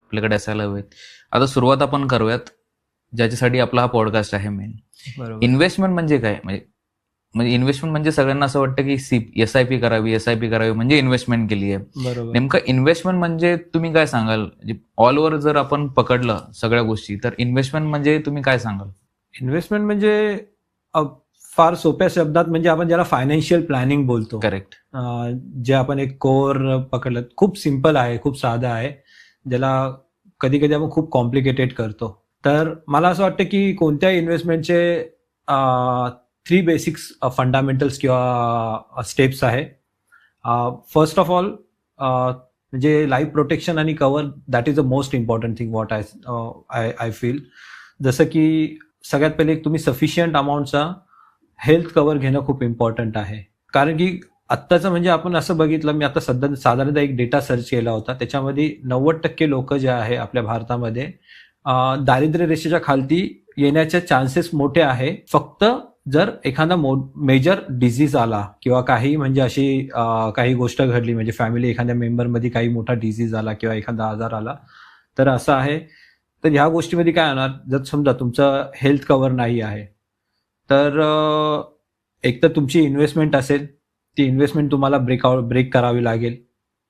आपल्याकडे असायला हवेत. आता सुरुवात आपण करूयात ज्याच्यासाठी आपला हा पॉडकास्ट आहे मेन. बरोबर. इन्व्हेस्टमेंट म्हणजे काय? म्हणजे इन्व्हेस्टमेंट म्हणजे सगळ्यांना असं वाटतं की SIP करावी, SIP करावी म्हणजे इन्व्हेस्टमेंट केली आहे. बरोबर. नेमकं इन्व्हेस्टमेंट म्हणजे तुम्ही काय सांगाल? ऑल ओव्हर जर आपण पकडलं सगळ्या गोष्टी, तर इन्व्हेस्टमेंट म्हणजे तुम्ही काय सांगाल? इन्व्हेस्टमेंट म्हणजे फार सोप्या शब्दात म्हणजे आपण ज्याला फायनान्शियल प्लॅनिंग बोलतो. करेक्ट. जे आपण एक कोर पकडलं, खूप सिम्पल आहे, खूप साधं आहे, ज्याला कधी कधी आपण खूप कॉम्प्लिकेटेड करतो. तर मला असं वाटतं की कोणत्याही इन्व्हेस्टमेंटचे 3 बेसिक्स फंडामेंटल्स किंवा स्टेप्स आहे. फर्स्ट ऑफ ऑल म्हणजे लाईफ प्रोटेक्शन आणि cover, that is the most important thing what I feel. जसं की सगळ्यात पहिले तुम्ही सफिशियंट अमाऊंटचा हेल्थ कव्हर घेणं खूप इम्पॉर्टंट आहे. कारण की आत्ताचं म्हणजे आपण असं बघितलं, मी आता सध्या साधारणतः एक डेटा सर्च केला होता, त्याच्यामध्ये 90% लोक जे आहे आपल्या भारतामध्ये दारिद्र्य रेषेच्या खालती येण्याचे चान्सेस मोठे आहे, फक्त जर एखादा मेजर डिझीज आला किंवा काही म्हणजे अशी काही गोष्ट घडली, म्हणजे फॅमिली एखाद्या मेंबरमध्ये काही मोठा डिझीज आला किंवा एखादा आजार आला, तर असं आहे. तर ह्या गोष्टीमध्ये काय होणार, जर समजा तुमचं हेल्थ कव्हर नाही आहे, तर एक तर तुमची इन्व्हेस्टमेंट असेल, ती इन्व्हेस्टमेंट तुम्हाला ब्रेक करावी लागेल,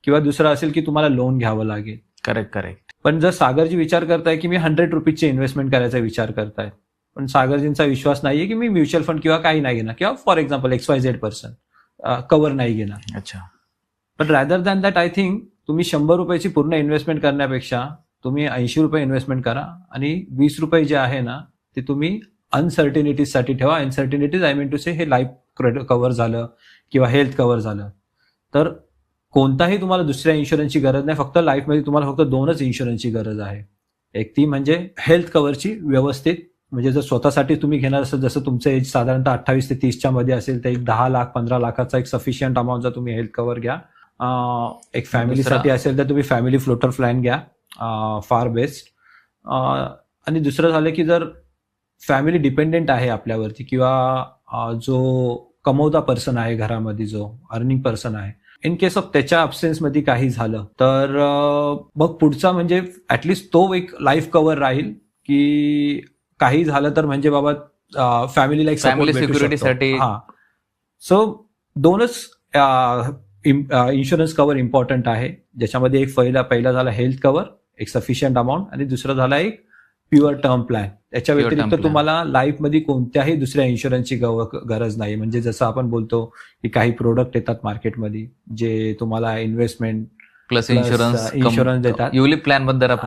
किंवा दुसरं असेल की तुम्हाला लोन घ्यावं लागेल. करेक्ट. पण जर सागरजी विचार करताय की मी 100 रुपीजची इन्व्हेस्टमेंट करायचा विचार करताय, पण सागरजींचा विश्वास नाहीये की मी म्युच्युअल फंड किंवा काही नाही घेणार, किंवा फॉर एक्झाम्पल XYZ कव्हर नाही घेणार. अच्छा. पण rather than that I think तुम्ही 100 रुपयाची पूर्ण इन्व्हेस्टमेंट करण्यापेक्षा तुम्ही 80 रुपये इन्व्हेस्टमेंट करा, आणि 20 रुपये जे आहे ना ते तुम्ही अनसर्टिनिटीजसाठी ठेवा. अनसर्टिनिटीज आय मीन टू से, हे लाईफ कव्हर झालं किंवा हेल्थ कव्हर झालं, तर कोणताही तुम्हाला दुसऱ्या इन्शुरन्सची गरज नाही. फक्त लाईफमध्ये तुम्हाला फक्त 2च इन्शुरन्सची गरज आहे. एक ती म्हणजे हेल्थ कव्हरची व्यवस्थित, म्हणजे जर स्वतःसाठी तुम्ही घेणार असेल, जसं तुमचं एज साधारणतः 28 ते 30च्या मध्ये असेल, तर एक 10 लाख 15 लाखाचा एक सफिशियंट अमाऊंटचा तुम्ही हेल्थ कव्हर घ्या. एक फॅमिलीसाठी असेल तर तुम्ही फॅमिली फ्लोटर प्लॅन घ्या, फार बेस्ट. आणि दुसरं झालं की जर फॅमिली डिपेंडेंट आहे आपल्यावरती, किंवा जो कमवता पर्सन आहे घरामध्ये, जो अर्निंग पर्सन आहे, इन केस ऑफ त्याच्या अब्सेन्समध्ये काही झालं, तर मग पुढचा म्हणजे ऍटलिस्ट तो एक लाईफ कव्हर राहील की काही झालं तर म्हणजे बाबा फॅमिलीला एक फॅमिली सिक्युरिटीसाठी. हा. सो 2च इन्शुरन्स कव्हर इम्पॉर्टंट आहे, ज्याच्यामध्ये एक पहिला झाला हेल्थ कव्हर, एक सफिशियंट अमाऊंट, आणि दुसरा झाला एक प्युअर टर्म प्लॅन. त्याच्या व्यतिरिक्त तुम्हाला लाईफमध्ये कोणत्याही दुसऱ्या इन्शुरन्सची गरज नाही. म्हणजे जसं आपण बोलतो की काही प्रोडक्ट येतात मार्केटमध्ये जे तुम्हाला इन्व्हेस्टमेंट प्लस इन्शुरन्स देतात. युलिप प्लॅन बद्दल